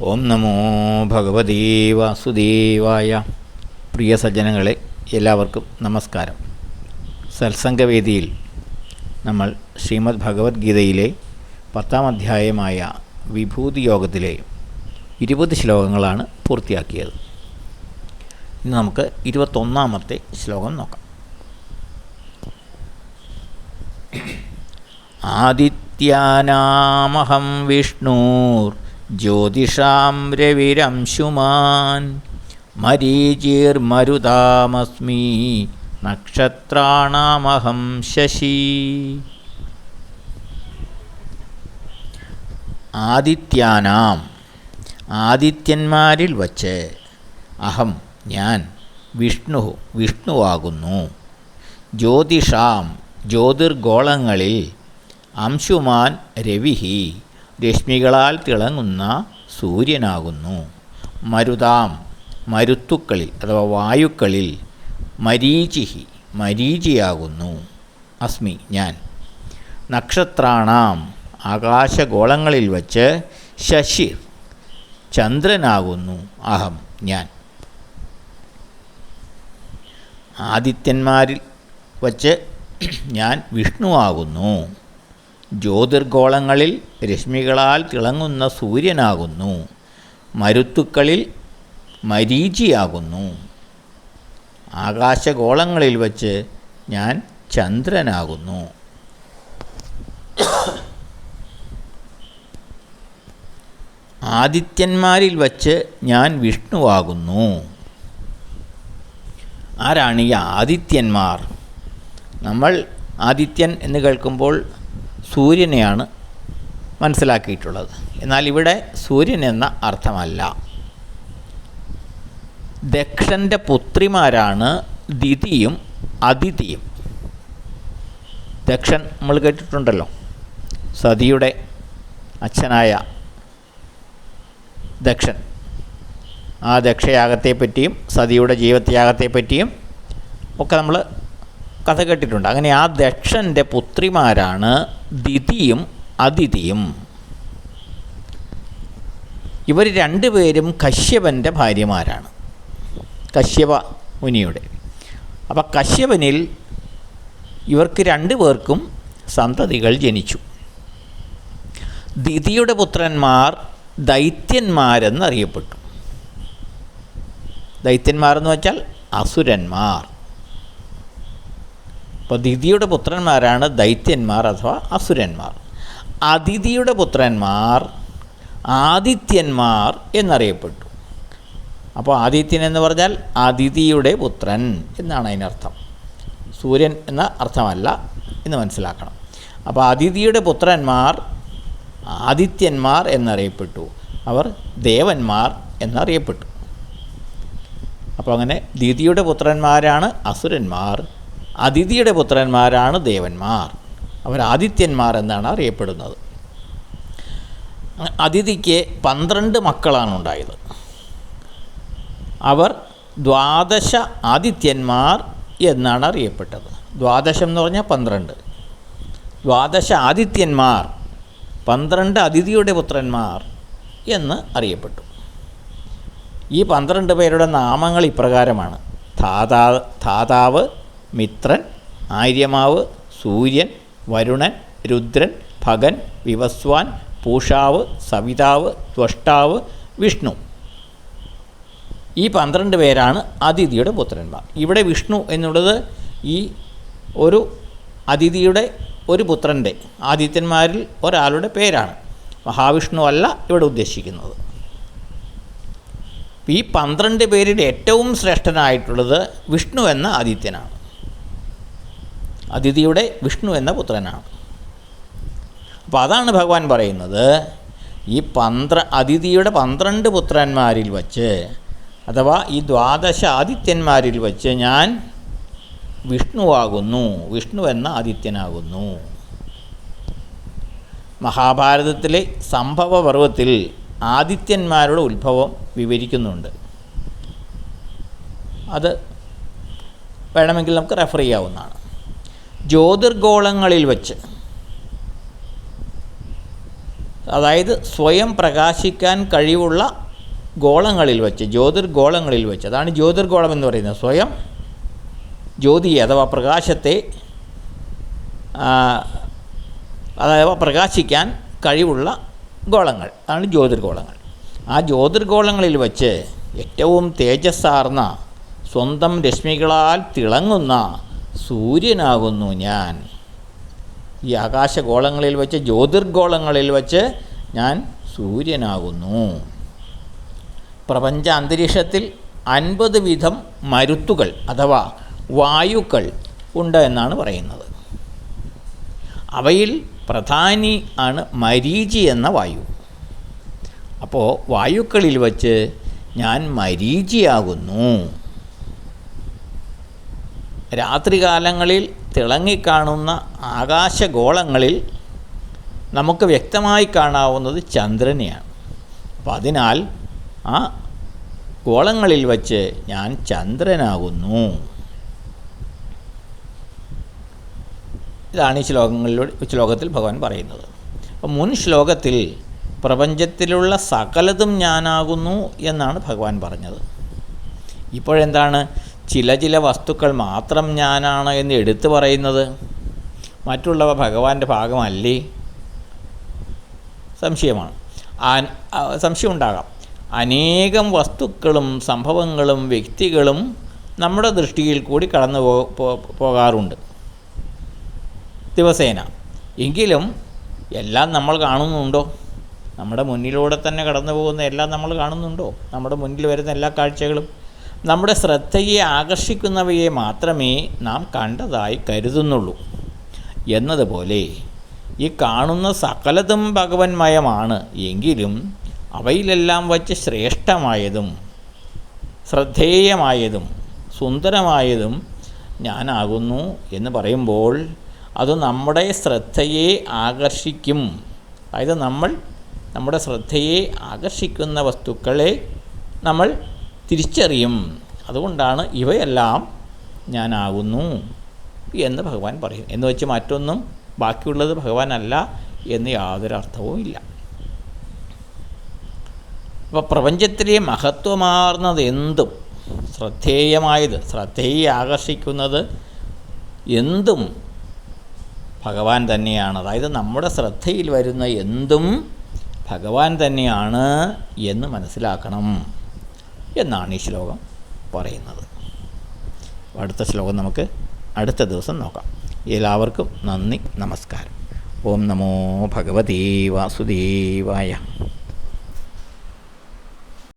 ഓം നമോ ഭഗവതേ വാസുദേവായ. പ്രിയ സജ്ജനങ്ങളെ, എല്ലാവർക്കും നമസ്കാരം. സത്സംഗവേദിയിൽ നമ്മൾ ശ്രീമദ് ഭഗവത്ഗീതയിലെ 10-ാം അധ്യായമായ വിഭൂതി യോഗത്തിലെ 20 ശ്ലോകങ്ങളാണ് പൂർത്തിയാക്കിയത്. ഇന്ന് നമുക്ക് 21-ാമത്തെ ശ്ലോകം നോക്കാം. ആദിത്യാനാമഹം വിഷ്ണുർ ജ്യോതിഷാം രവിരംശുമാൻ മരീചിർമരുതാമസ്മി നക്ഷത്രാണാമഹം ശശി. ആദിത്യാനാം, ആദിത്യന്മാരിൽ വച്ച്, അഹം ഞാൻ, വിഷ്ണുവാകുന്നു. ജ്യോതിഷാം, ജ്യോതിർഗോളങ്ങളിൽ, അംശുമാൻ രവിഹി, രശ്മികളാൽ തിളങ്ങുന്ന സൂര്യനാകുന്നു. മരുതാം, മരുത്തുക്കളിൽ അഥവാ വായുക്കളിൽ, മരീചിഹി, മരീചിയാകുന്നു. അസ്മി ഞാൻ. നക്ഷത്രാണാം, ആകാശഗോളങ്ങളിൽ വച്ച്, ശശിർ, ചന്ദ്രനാകുന്നു. അഹം ഞാൻ. ആദിത്യന്മാരിൽ വച്ച് ഞാൻ വിഷ്ണുവാകുന്നു. ജ്യോതിർഗോളങ്ങളിൽ രശ്മികളാൽ തിളങ്ങുന്ന സൂര്യനാകുന്നു. മരുത്തുക്കളിൽ മരീചിയാകുന്നു. ആകാശഗോളങ്ങളിൽ വച്ച് ഞാൻ ചന്ദ്രനാകുന്നു. ആദിത്യന്മാരിൽ വച്ച് ഞാൻ വിഷ്ണുവാകുന്നു. ആരാണ് ഈ ആദിത്യന്മാർ? നമ്മൾ ആദിത്യൻ എന്ന് കേൾക്കുമ്പോൾ സൂര്യനെയാണ് മനസ്സിലാക്കിയിട്ടുള്ളത്. എന്നാൽ ഇവിടെ സൂര്യൻ എന്ന അർത്ഥമല്ല. ദക്ഷൻ്റെ പുത്രിമാരാണ് ദിതിയും അദിതിയും. ദക്ഷൻ നമ്മൾ കേട്ടിട്ടുണ്ടല്ലോ, സതിയുടെ അച്ഛനായ ദക്ഷൻ. ആ ദക്ഷയാഗത്തെപ്പറ്റിയും സതിയുടെ ജീവത്യാഗത്തെപ്പറ്റിയും ഒക്കെ നമ്മൾ കഥ കേട്ടിട്ടുണ്ട്. അങ്ങനെ ആ ദക്ഷൻ്റെ പുത്രിമാരാണ് ദിതിയും അദിതിയും. ഇവർ രണ്ടുപേരും കശ്യപൻ്റെ ഭാര്യമാരാണ്, കശ്യപ മുനിയുടെ. അപ്പം കശ്യപനിൽ ഇവർക്ക് രണ്ടുപേർക്കും സന്തതികൾ ജനിച്ചു. ദിതിയുടെ പുത്രന്മാർ ദൈത്യന്മാരെന്നറിയപ്പെട്ടു. ദൈത്യന്മാരെന്ന് വെച്ചാൽ അസുരന്മാർ. അപ്പോൾ ദിതിയുടെ പുത്രന്മാരാണ് ദൈത്യന്മാർ അഥവാ അസുരന്മാർ. അദിതിയുടെ പുത്രന്മാർ ആദിത്യന്മാർ എന്നറിയപ്പെട്ടു. അപ്പോൾ ആദിത്യൻ എന്ന് പറഞ്ഞാൽ അദിതിയുടെ പുത്രൻ എന്നാണ് അതിനർത്ഥം. സൂര്യൻ എന്ന അർത്ഥമല്ല എന്ന് മനസ്സിലാക്കണം. അപ്പോൾ അദിതിയുടെ പുത്രന്മാർ ആദിത്യന്മാർ എന്നറിയപ്പെട്ടു. അവർ ദേവന്മാർ എന്നറിയപ്പെട്ടു. അപ്പോൾ അങ്ങനെ ദിതിയുടെ പുത്രന്മാരാണ് അസുരന്മാർ, അദിതിയുടെ പുത്രന്മാരാണ് ദേവന്മാർ. അവർ ആദിത്യന്മാർ എന്നാണ് അറിയപ്പെടുന്നത്. അദിതിക്ക് 12 മക്കളാണ് ഉണ്ടായത്. അവർ 12 ആദിത്യന്മാർ എന്നാണ് അറിയപ്പെട്ടത്. 12 എന്ന് പറഞ്ഞാൽ 12. 12 ആദിത്യന്മാർ, 12 അദിതിയുടെ പുത്രന്മാർ എന്ന് അറിയപ്പെട്ടു. ഈ 12 പേരുടെ നാമങ്ങൾ ഇപ്രകാരമാണ്: ധാതാവ്, മിത്രൻ, ആര്യമാവ്, സൂര്യൻ, വരുണൻ, രുദ്രൻ, ഭഗൻ, വിവസ്വാൻ, പൂഷാവ്, സവിതാവ്, ത്വഷ്ടാവ്, വിഷ്ണു. ഈ 12 പേരാണ് അദിതിയുടെ പുത്രന്മാർ. ഇവിടെ വിഷ്ണു എന്നുള്ളത് ഈ ഒരു അദിതിയുടെ ഒരു പുത്രൻ്റെ, ആദിത്യന്മാരിൽ ഒരാളുടെ പേരാണ്. മഹാവിഷ്ണു അല്ല ഇവിടെ ഉദ്ദേശിക്കുന്നത്. ഈ 12 പേരിൽ ഏറ്റവും ശ്രേഷ്ഠനായിട്ടുള്ളത് വിഷ്ണു എന്ന ആദിത്യനാണ്. അദിതിയുടെ വിഷ്ണു എന്ന പുത്രനാണ്. അപ്പോൾ അതാണ് ഭഗവാൻ പറയുന്നത്, ഈ അദിതിയുടെ 12 പുത്രന്മാരിൽ വച്ച്, അഥവാ ഈ 12 ആദിത്യന്മാരിൽ വച്ച് ഞാൻ വിഷ്ണുവാകുന്നു, വിഷ്ണു എന്ന ആദിത്യനാകുന്നു. മഹാഭാരതത്തിലെ സംഭവപർവത്തിൽ ആദിത്യന്മാരുടെ ഉത്ഭവം വിവരിക്കുന്നുണ്ട്. അത് വേണമെങ്കിൽ നമുക്ക് റെഫർ ചെയ്യാവുന്നതാണ്. ജ്യോതിർഗോളങ്ങളിൽ വച്ച് അതായത് സ്വയം പ്രകാശിക്കാൻ കഴിവുള്ള ഗോളങ്ങളിൽ വെച്ച്, ജ്യോതിർഗോളങ്ങളിൽ വെച്ച്, അതാണ് ജ്യോതിർഗോളം എന്ന് പറയുന്നത്. സ്വയം ജ്യോതി അഥവാ പ്രകാശത്തെ അഥവാ പ്രകാശിക്കാൻ കഴിവുള്ള ഗോളങ്ങൾ, അതാണ് ജ്യോതിർഗോളങ്ങൾ. ആ ജ്യോതിർഗോളങ്ങളിൽ വച്ച് ഏറ്റവും തേജസ്സാർന്ന സ്വന്തം രശ്മികളാൽ തിളങ്ങുന്ന സൂര്യനാകുന്നു ഞാൻ. ഈ ആകാശഗോളങ്ങളിൽ വച്ച്, ജ്യോതിർഗോളങ്ങളിൽ വച്ച് ഞാൻ സൂര്യനാകുന്നു. പ്രപഞ്ച അന്തരീക്ഷത്തിൽ 50 വിധം മരുത്തുകൾ അഥവാ വായുക്കൾ ഉണ്ട് എന്നാണ് പറയുന്നത്. അവയിൽ പ്രധാനി ആണ് മരീചി എന്ന വായു. അപ്പോൾ വായുക്കളിൽ വച്ച് ഞാൻ മരീചിയാകുന്നു. രാത്രികാലങ്ങളിൽ തിളങ്ങിക്കാണുന്ന ആകാശഗോളങ്ങളിൽ നമുക്ക് വ്യക്തമായി കാണാവുന്നത് ചന്ദ്രനെയാണ്. അപ്പോൾ അതിനാൽ ആ ഗോളങ്ങളിൽ വച്ച് ഞാൻ ചന്ദ്രനാകുന്നു. ഇതാണ് ഈ ശ്ലോകത്തിൽ ഭഗവാൻ പറയുന്നത്. അപ്പോൾ മുൻ ശ്ലോകത്തിൽ പ്രപഞ്ചത്തിലുള്ള സകലതും ഞാനാകുന്നു എന്നാണ് ഭഗവാൻ പറഞ്ഞത്. ഇപ്പോഴെന്താണ് ചില വസ്തുക്കൾ മാത്രം ഞാനാണ് എന്ന് എടുത്തു പറയുന്നത്? മറ്റുള്ളവ ഭഗവാന്റെ ഭാഗമല്ലേ? സംശയം ഉണ്ടാകാം. അനേകം വസ്തുക്കളും സംഭവങ്ങളും വ്യക്തികളും നമ്മുടെ ദൃഷ്ടിയിൽ കൂടി കടന്നു പോകാറുണ്ട് ദിവസേന. എങ്കിലും എല്ലാം നമ്മൾ കാണുന്നുണ്ടോ? നമ്മുടെ മുന്നിലൂടെ തന്നെ കടന്നു പോകുന്ന എല്ലാം നമ്മൾ കാണുന്നുണ്ടോ? നമ്മുടെ മുന്നിൽ വരുന്ന എല്ലാ കാഴ്ചകളും നമ്മുടെ ശ്രദ്ധയെ ആകർഷിക്കുന്നവയെ മാത്രമേ നാം കണ്ടതായി കരുതുന്നുള്ളൂ. എന്നതുപോലെ ഈ കാണുന്ന സകലതും ഭഗവന്മയമാണ്. എങ്കിലും അവയിലെല്ലാം വച്ച് ശ്രേഷ്ഠമായതും ശ്രദ്ധേയമായതും സുന്ദരമായതും ഞാനാകുന്നു എന്ന് പറയുമ്പോൾ അത് നമ്മുടെ ശ്രദ്ധയെ ആകർഷിക്കും. അതായത് നമ്മുടെ ശ്രദ്ധയെ ആകർഷിക്കുന്ന വസ്തുക്കളെ നമ്മൾ തിരിച്ചറിയും. അതുകൊണ്ടാണ് ഇവയെല്ലാം ഞാനാകുന്നു എന്ന് ഭഗവാൻ പറയും. എന്ന് വെച്ച് മറ്റൊന്നും ബാക്കിയുള്ളത് ഭഗവാനല്ല എന്ന് യാതൊരു അർത്ഥവും ഇല്ല. അപ്പോൾ പ്രപഞ്ചത്തിലെ മഹത്വമാർന്നത് എന്തും, ശ്രദ്ധേയമായത്, ശ്രദ്ധയെ ആകർഷിക്കുന്നത് എന്തും ഭഗവാൻ തന്നെയാണ്. അതായത് നമ്മുടെ ശ്രദ്ധയിൽ വരുന്ന എന്തും ഭഗവാൻ തന്നെയാണ് എന്ന് മനസ്സിലാക്കണം എന്നാണ് ഈ ശ്ലോകം പറയുന്നത്. അടുത്ത ശ്ലോകം നമുക്ക് അടുത്ത ദിവസം നോക്കാം. എല്ലാവർക്കും നന്ദി, നമസ്കാരം. ഓം നമോ ഭഗവതേ വാസുദേവായ.